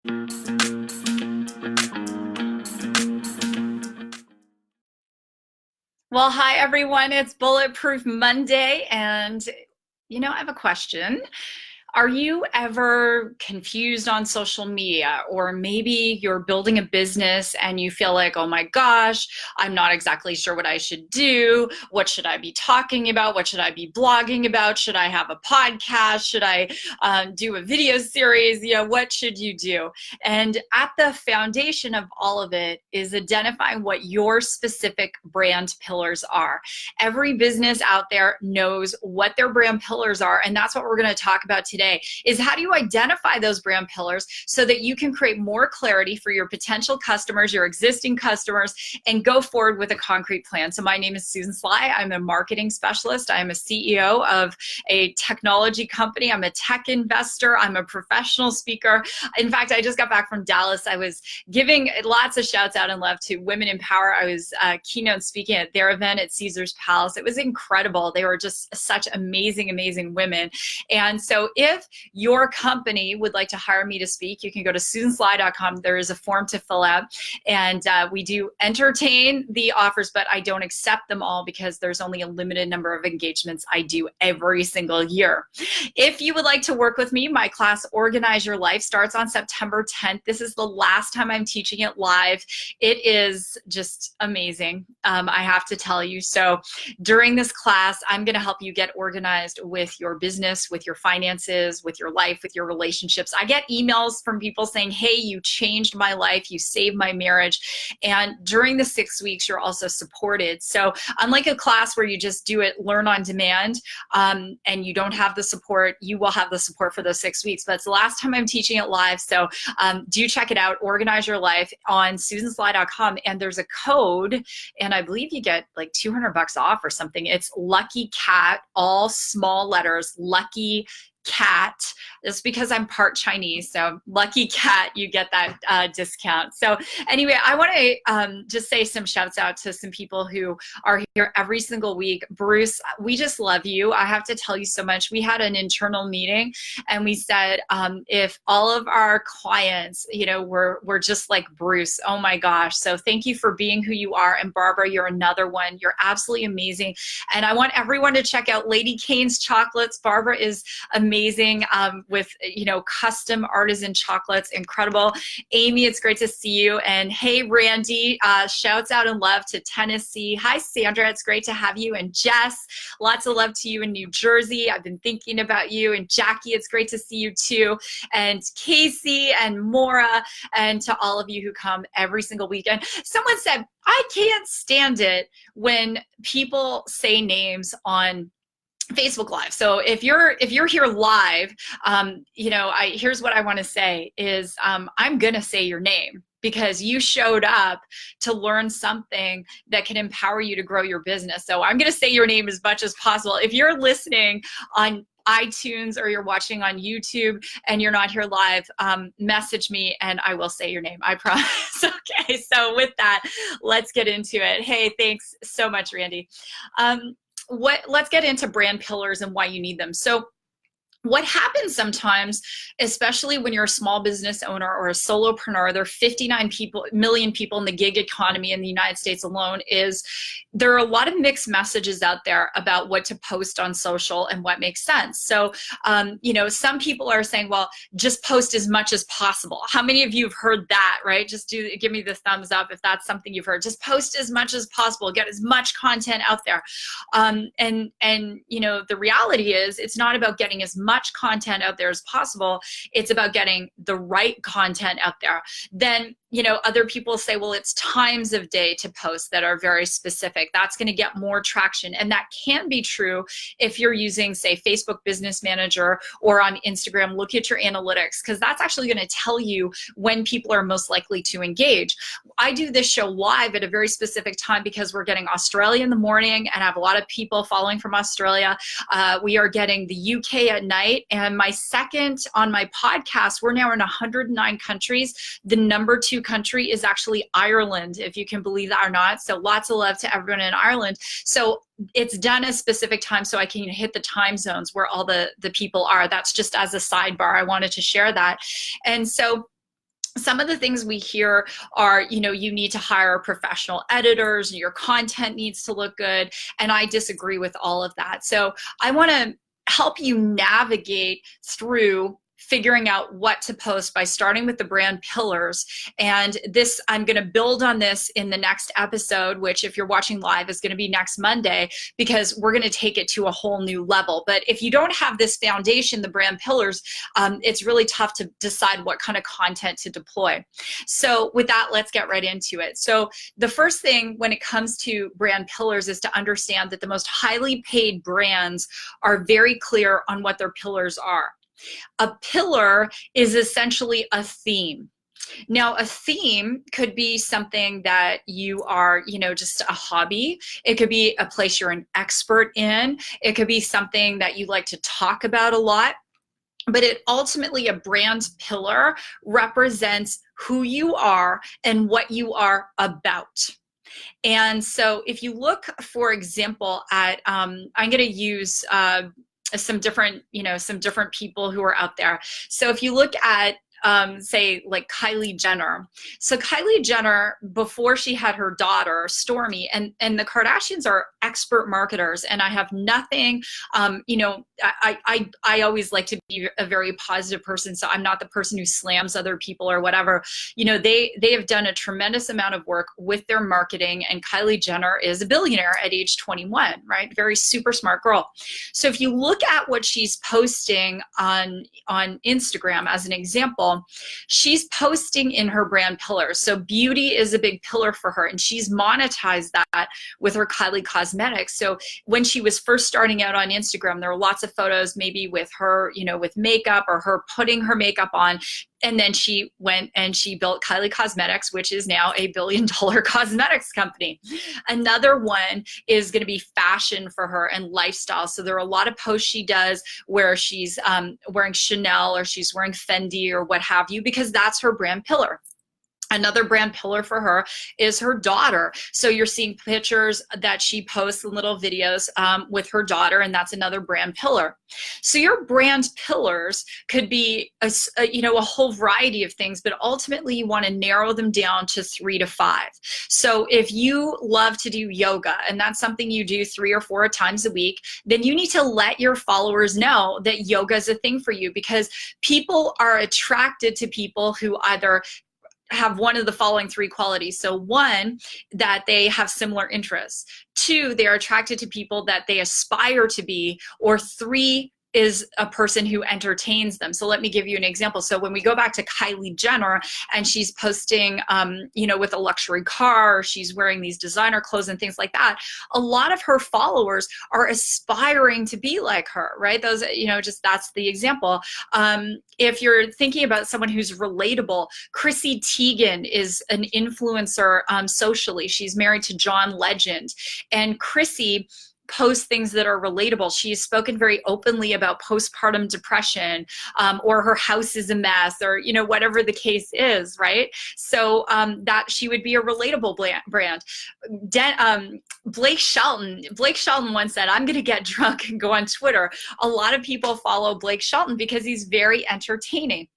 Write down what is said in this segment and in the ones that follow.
Well, hi everyone. It's Bulletproof Monday, and I have a question. Are you ever confused on social media, or maybe you're building a business and you feel like, oh my gosh, I'm not exactly sure what I should do. What should I be talking about? What should I be blogging about? Should I have a podcast? Should I do a video series? What should you do? And at the foundation of all of it is identifying what your specific brand pillars are. Every business out there knows what their brand pillars are, and that's what we're going to talk about today. Is how do you identify those brand pillars so that you can create more clarity for your potential customers, your existing customers, and go forward with a concrete plan. So my name is Susan Sly. I'm a marketing specialist. I'm a CEO of a technology company. I'm a tech investor. I'm a professional speaker. In fact, I just got back from Dallas. I was giving lots of shouts out and love to Women in Power. I was keynote speaking at their event at Caesar's Palace. It was incredible. They were just such amazing, amazing women. And so if your company would like to hire me to speak, you can go to susansly.com. There is a form to fill out, and we do entertain the offers, but I don't accept them all because there's only a limited number of engagements I do every single year. If you would like to work with me, my class Organize Your Life starts on September 10th. This is the last time I'm teaching it live. It is just amazing, I have to tell you. So during this class, I'm going to help you get organized with your business, with your finances, with your life, with your relationships. I get emails from people saying, hey, you changed my life, you saved my marriage. And during the 6 weeks, you're also supported. So unlike a class where you just do it, learn on demand, and you don't have the support, you will have the support for those 6 weeks. But it's the last time I'm teaching it live. So do check it out, Organize Your Life on susansly.com. And there's a code, and I believe you get like $200 off or something. It's Lucky Cat, all small letters, Lucky Cat. It's because I'm part Chinese, so Lucky Cat, you get that discount. So anyway, I want to just say some shouts out to some people who are here every single week. Bruce, we just love you. I have to tell you so much. We had an internal meeting and we said, if all of our clients, were just like Bruce, oh my gosh. So thank you for being who you are. And Barbara, you're another one. You're absolutely amazing. And I want everyone to check out Lady Kane's chocolates. Barbara is amazing with custom artisan chocolates, incredible. Amy, it's great to see you. And hey, Randy, shouts out and love to Tennessee. Hi, Sandra, it's great to have you. And Jess, lots of love to you in New Jersey. I've been thinking about you. And Jackie, it's great to see you too. And Casey and Maura, and to all of you who come every single weekend. Someone said, I can't stand it when people say names on Facebook Live. So if you're here live, here's what I want to say is I'm gonna say your name because you showed up to learn something that can empower you to grow your business. So I'm gonna say your name as much as possible. If you're listening on iTunes or you're watching on YouTube and you're not here live, message me and I will say your name, I promise. Okay, so with that, let's get into it. Hey, thanks so much, Randy. Let's get into brand pillars and why you need them. So what happens sometimes, especially when you're a small business owner or a solopreneur, there are 59 million people in the gig economy in the United States alone, is there are a lot of mixed messages out there about what to post on social and what makes sense. So, some people are saying, well, just post as much as possible. How many of you have heard that, right? Just give me the thumbs up if that's something you've heard. Just post as much as possible, get as much content out there. The reality is it's not about getting as much content out there as possible. It's about getting the right content out there. Then other people say, well, it's times of day to post that are very specific. That's going to get more traction. And that can be true if you're using, say, Facebook Business Manager or on Instagram. Look at your analytics, because that's actually going to tell you when people are most likely to engage. I do this show live at a very specific time because we're getting Australia in the morning and I have a lot of people following from Australia. We are getting the UK at night. And my second on my podcast, we're now in 109 countries. The number 2 country is actually Ireland, if you can believe that or not. So lots of love to everyone in Ireland. So it's done a specific time so I can hit the time zones where all the people are. That's just as a sidebar. I wanted to share that. And so some of the things we hear are, you need to hire professional editors and your content needs to look good. And I disagree with all of that. So I want to help you navigate through figuring out what to post by starting with the brand pillars. And this, I'm going to build on this in the next episode, which if you're watching live is going to be next Monday, because we're going to take it to a whole new level. But if you don't have this foundation, the brand pillars, it's really tough to decide what kind of content to deploy. So with that, let's get right into it. So the first thing when it comes to brand pillars is to understand that the most highly paid brands are very clear on what their pillars are. A pillar is essentially a theme. Now, a theme could be something that you are, just a hobby. It could be a place you're an expert in. It could be something that you like to talk about a lot. But ultimately, a brand pillar represents who you are and what you are about. And so if you look, for example, at, I'm going to use some different people who are out there. So if you look at, say, like Kylie Jenner. So Kylie Jenner, before she had her daughter, Stormy, and the Kardashians are expert marketers, and I have nothing, I always like to be a very positive person, so I'm not the person who slams other people or whatever. They have done a tremendous amount of work with their marketing, and Kylie Jenner is a billionaire at age 21, right? Very super smart girl. So if you look at what she's posting on Instagram as an example, she's posting in her brand pillars. So beauty is a big pillar for her, and she's monetized that with her Kylie Cosmetics. So when she was first starting out on Instagram, there were lots of photos maybe with her, with makeup or her putting her makeup on. And then she went and she built Kylie Cosmetics, which is now a $1 billion cosmetics company. Another one is going to be fashion for her and lifestyle. So there are a lot of posts she does where she's wearing Chanel or she's wearing Fendi or what have you, because that's her brand pillar. Another brand pillar for her is her daughter. So you're seeing pictures that she posts and little videos with her daughter, and that's another brand pillar. So your brand pillars could be a whole variety of things, but ultimately you want to narrow them down to 3 to 5. So if you love to do yoga and that's something you do 3 or 4 times a week, then you need to let your followers know that yoga is a thing for you, because people are attracted to people who either have one of the following 3 qualities. So 1, that they have similar interests. 2, they're attracted to people that they aspire to be. Or 3, is a person who entertains them. So let me give you an example. So when we go back to Kylie Jenner and she's posting, with a luxury car, she's wearing these designer clothes and things like that, a lot of her followers are aspiring to be like her, right? Those, that's the example. If you're thinking about someone who's relatable, Chrissy Teigen is an influencer socially. She's married to John Legend, and Chrissy post things that are relatable. She's spoken very openly about postpartum depression, or her house is a mess, or whatever the case is, right? So that she would be a relatable brand. Blake Shelton once said, "I'm going to get drunk and go on Twitter." A lot of people follow Blake Shelton because he's very entertaining.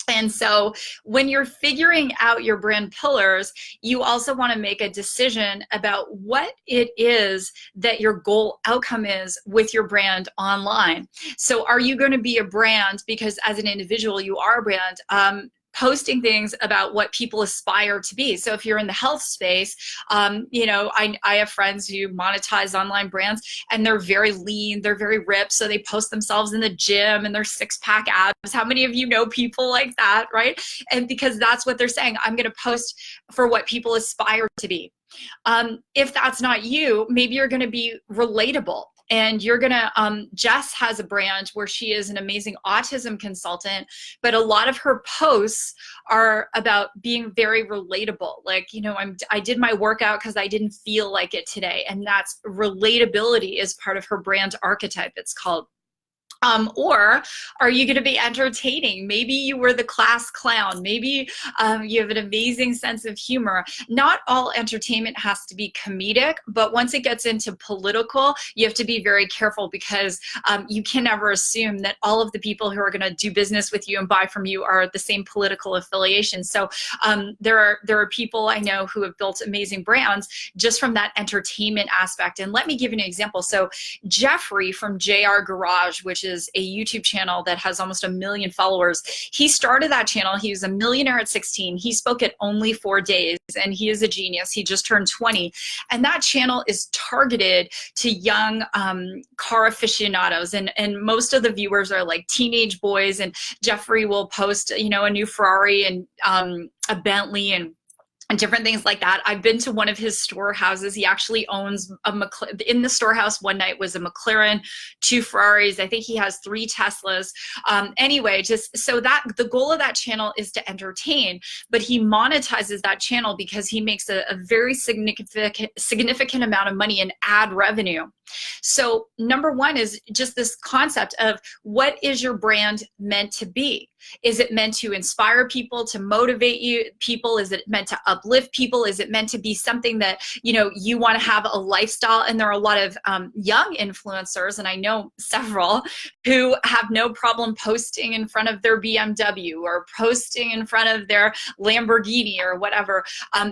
And so when you're figuring out your brand pillars, you also want to make a decision about what it is that your goal outcome is with your brand online. So are you going to be a brand because as an individual, you are a brand, posting things about what people aspire to be. So if you're in the health space, I have friends who monetize online brands and they're very lean, they're very ripped. So they post themselves in the gym and their 6-pack abs. How many of you know people like that, right? And because that's what they're saying, I'm going to post for what people aspire to be. If that's not you, maybe you're going to be relatable. And you're gonna, Jess has a brand where she is an amazing autism consultant, but a lot of her posts are about being very relatable. Like, I did my workout because I didn't feel like it today. And that's relatability is part of her brand archetype, it's called. Or are you going to be entertaining? Maybe you were the class clown. Maybe you have an amazing sense of humor. Not all entertainment has to be comedic, but once it gets into political, you have to be very careful, because you can never assume that all of the people who are going to do business with you and buy from you are the same political affiliation. So there are people I know who have built amazing brands just from that entertainment aspect. And let me give you an example. So Jeffrey from JR Garage, which is a YouTube channel that has almost 1 million followers. He started that channel. He was a millionaire at 16. He spoke at only 4 days, and he is a genius. He just turned 20. And that channel is targeted to young car aficionados. And most of the viewers are like teenage boys. And Jeffrey will post, you know, a new Ferrari and a Bentley and different things like that. I've been to one of his storehouses. He actually owns a McLaren. In the storehouse one night was a McLaren, 2 Ferraris. I think he has 3 Teslas. Anyway, just so that the goal of that channel is to entertain, but he monetizes that channel because he makes a very significant amount of money in ad revenue. So number one is just this concept of, what is your brand meant to be? Is it meant to inspire people, to motivate people? Is it meant to uplift people? Is it meant to be something that, you know, you want to have a lifestyle? And there are a lot of young influencers, and I know several, who have no problem posting in front of their BMW or posting in front of their Lamborghini or whatever,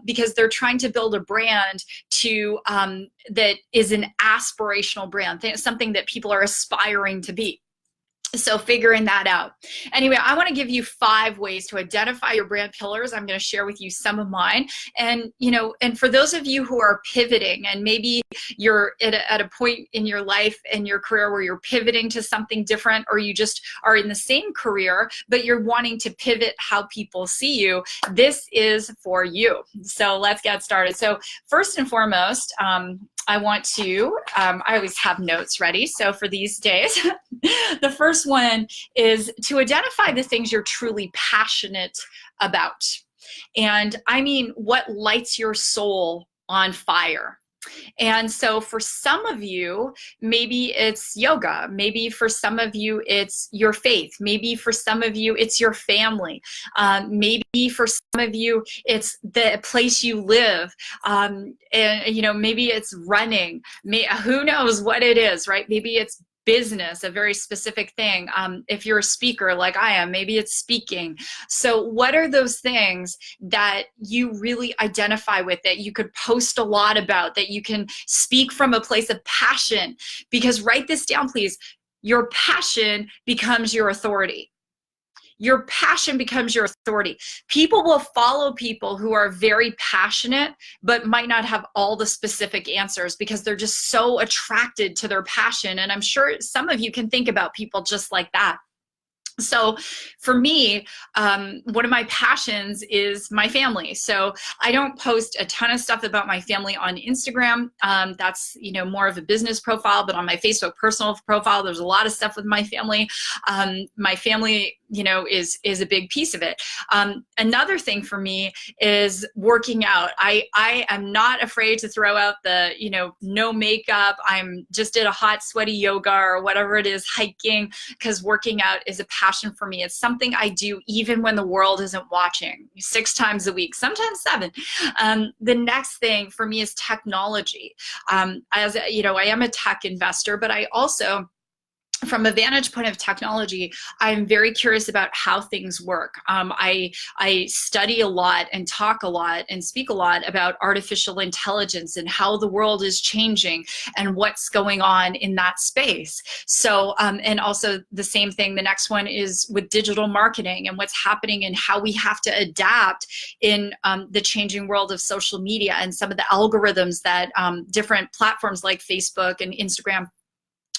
because they're trying to build a brand to that is an aspirational brand, something that people are aspiring to be. So figuring that out. Anyway, I want to give you 5 ways to identify your brand pillars. I'm going to share with you some of mine. And, you know, and for those of you who are pivoting, and maybe you're at a point in your life and your career where you're pivoting to something different, or you just are in the same career, but you're wanting to pivot how people see you, this is for you. So let's get started. So first and foremost, I want to, I always have notes ready. So for these days, the first one is to identify the things you're truly passionate about. And I mean, what lights your soul on fire? And so for some of you, maybe it's yoga. Maybe for some of you, it's your faith. Maybe for some of you, it's your family. Maybe for some of you, it's the place you live. And, you know, maybe it's running. Who knows what it is, right? Maybe it's business, a very specific thing. If you're a speaker like I am, maybe it's speaking. So what are those things that you really identify with, that you could post a lot about, that you can speak from a place of passion? Because write this down, please. Your passion becomes your authority. Your passion becomes your authority. People will follow people who are very passionate, but might not have all the specific answers, because they're just so attracted to their passion. And I'm sure some of you can think about people just like that. So for me, one of my passions is my family. So I don't post a ton of stuff about my family on Instagram. That's, you know, more of a business profile, but on my Facebook personal profile, there's a lot of stuff with my family. My family, you know, is a big piece of it. Another thing for me is working out. I am not afraid to throw out the, you know, no makeup. I'm just did a hot, sweaty yoga or whatever it is, hiking, because working out is a passion for me. It's something I do even when the world isn't watching, 6 times a week, sometimes 7. The next thing for me is technology. As you know, I am a tech investor, but I also, from a vantage point of technology, I'm very curious about how things work. I study a lot and talk a lot and speak a lot about artificial intelligence and how the world is changing and what's going on in that space. So, and also the same thing, the next one is with digital marketing and what's happening and how we have to adapt in the changing world of social media and some of the algorithms that different platforms like Facebook and Instagram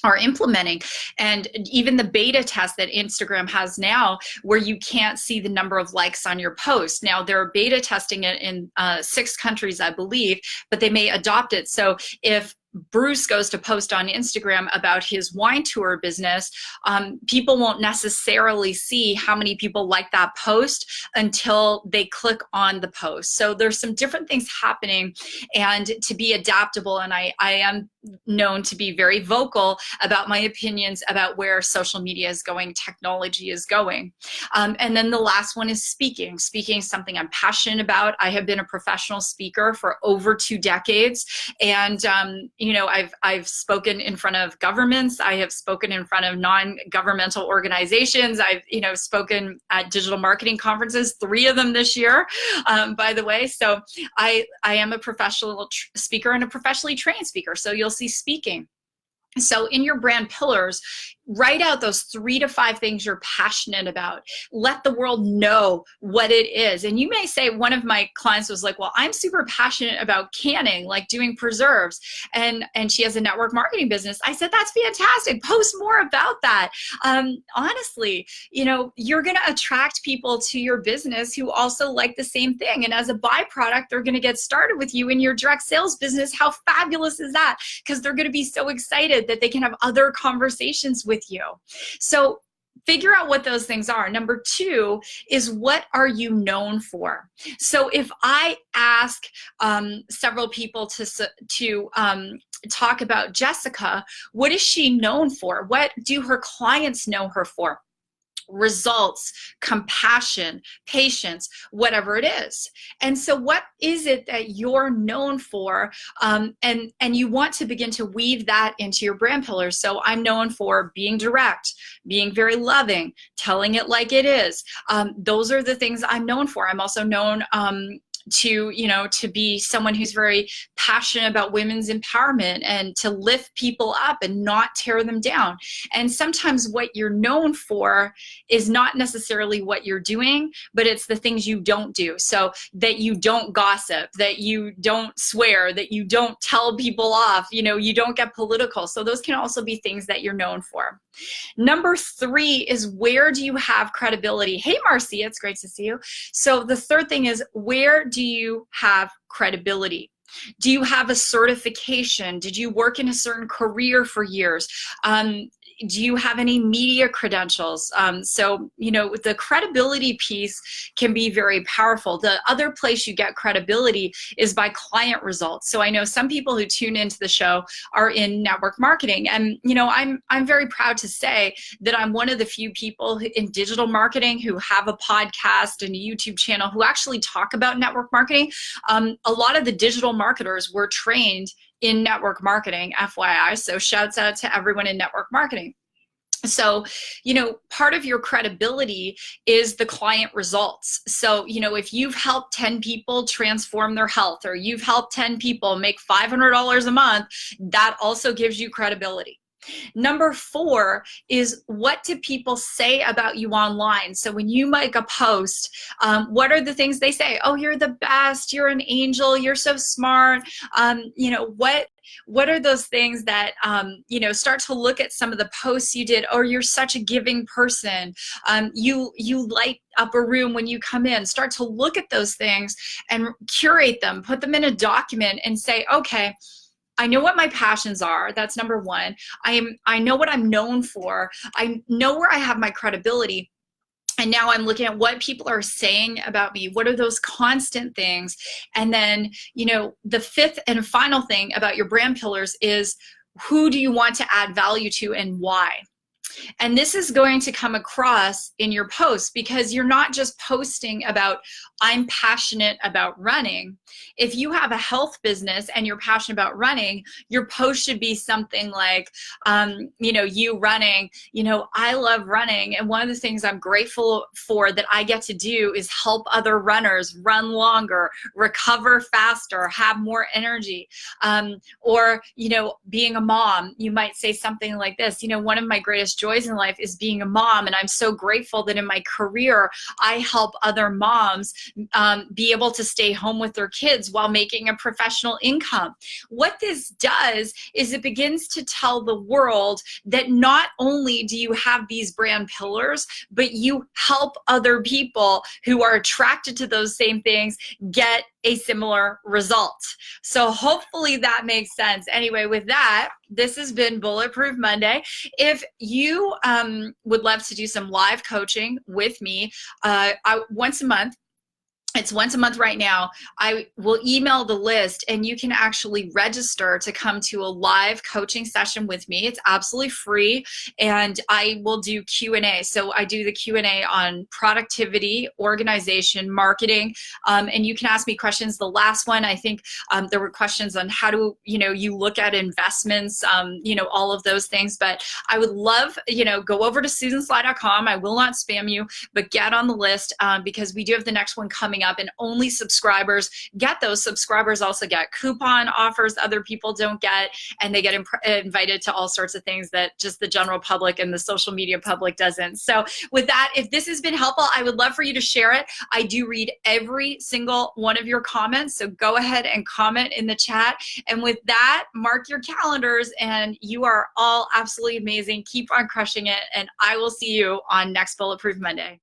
are implementing. And even the beta test that Instagram has now, where you can't see the number of likes on your post. Now they're beta testing it in 6 countries, I believe, but they may adopt it. So if Bruce goes to post on Instagram about his wine tour business, people won't necessarily see how many people like that post until they click on the post. So there's some different things happening, and to be adaptable. And I am known to be very vocal about my opinions about where social media is going, technology is going. And then the last one is speaking. Speaking is something I'm passionate about. I have been a professional speaker for over 2 decades. And, you know, I've spoken in front of governments. I have spoken in front of non-governmental organizations. I've, you know, spoken at digital marketing conferences, 3 of them this year, by the way. So I am a professional speaker and a professionally trained speaker. So you'll see speaking. So in your brand pillars, write out those 3 to 5 things you're passionate about. Let the world know what it is. And you may say, one of my clients was like, well, I'm super passionate about canning, like doing preserves. And she has a network marketing business. I said, that's fantastic. Post more about that. Honestly, you know, you're going to attract people to your business who also like the same thing. And as a byproduct, they're going to get started with you in your direct sales business. How fabulous is that? Because they're going to be so excited that they can have other conversations with you. So figure out what those things are. Number 2 is, what are you known for? So if I ask several people to talk about Jessica, what is she known for? What do her clients know her for? Results, compassion, patience, whatever it is. And so what is it that you're known for? And you want to begin to weave that into your brand pillars. So I'm known for being direct, being very loving, telling it like it is. Those are the things I'm known for. I'm also known to be someone who's very passionate about women's empowerment and to lift people up and not tear them down. And sometimes what you're known for is not necessarily what you're doing, but it's the things you don't do. So that you don't gossip, that you don't swear, that you don't tell people off, you know, you don't get political. So those can also be things that you're known for. Number 3 is, where do you have credibility? Hey, Marcia, it's great to see you. So the third thing is, where do you have credibility? Do you have a certification? Did you work in a certain career for years? Do you have any media credentials? So, you know, the credibility piece can be very powerful. The other place you get credibility is by client results. So I know some people who tune into the show are in network marketing. And, you know, I'm very proud to say that I'm one of the few people in digital marketing who have a podcast and a YouTube channel who actually talk about network marketing. A lot of the digital marketers were trained in network marketing, FYI. So shouts out to everyone in network marketing. So, you know, part of your credibility is the client results. So, you know, if you've helped 10 people transform their health, or you've helped 10 people make $500 a month, that also gives you credibility. Number 4 is, what do people say about you online? So when you make a post, what are the things they say? Oh, you're the best, you're an angel, you're so smart. You know, what are those things that, you know, start to look at some of the posts you did. Oh, you're such a giving person. You light up a room when you come in. Start to look at those things and curate them, put them in a document and say, okay, I know what my passions are. That's number 1. I know what I'm known for. I know where I have my credibility. And now I'm looking at what people are saying about me. What are those constant things? And then, you know, the 5th and final thing about your brand pillars is, who do you want to add value to and why? And this is going to come across in your posts, because you're not just posting about, I'm passionate about running. If you have a health business and you're passionate about running, your post should be something like, you know, you running, you know, I love running. And one of the things I'm grateful for that I get to do is help other runners run longer, recover faster, have more energy. Or, you know, being a mom, you might say something like this, you know, one of my greatest joys in life is being a mom. And I'm so grateful that in my career, I help other moms be able to stay home with their kids while making a professional income. What this does is it begins to tell the world that not only do you have these brand pillars, but you help other people who are attracted to those same things get a similar result. So hopefully that makes sense. Anyway, with that, this has been Bulletproof Monday. If you would love to do some live coaching with me once a month, it's once a month right now, I will email the list and you can actually register to come to a live coaching session with me. It's absolutely free and I will do Q&A. So I do the Q&A on productivity, organization, marketing, and you can ask me questions. The last one, I think there were questions on how do you look at investments, all of those things. But I would love, go over to susansly.com. I will not spam you, but get on the list because we do have the next one coming up, and only subscribers get those. Subscribers also get coupon offers other people don't get, and they get invited to all sorts of things that just the general public and the social media public doesn't. So with that, if this has been helpful, I would love for you to share it. I do read every single one of your comments, so go ahead and comment in the chat. And with that, mark your calendars, and you are all absolutely amazing. Keep on crushing it, and I will see you on next Bulletproof Monday.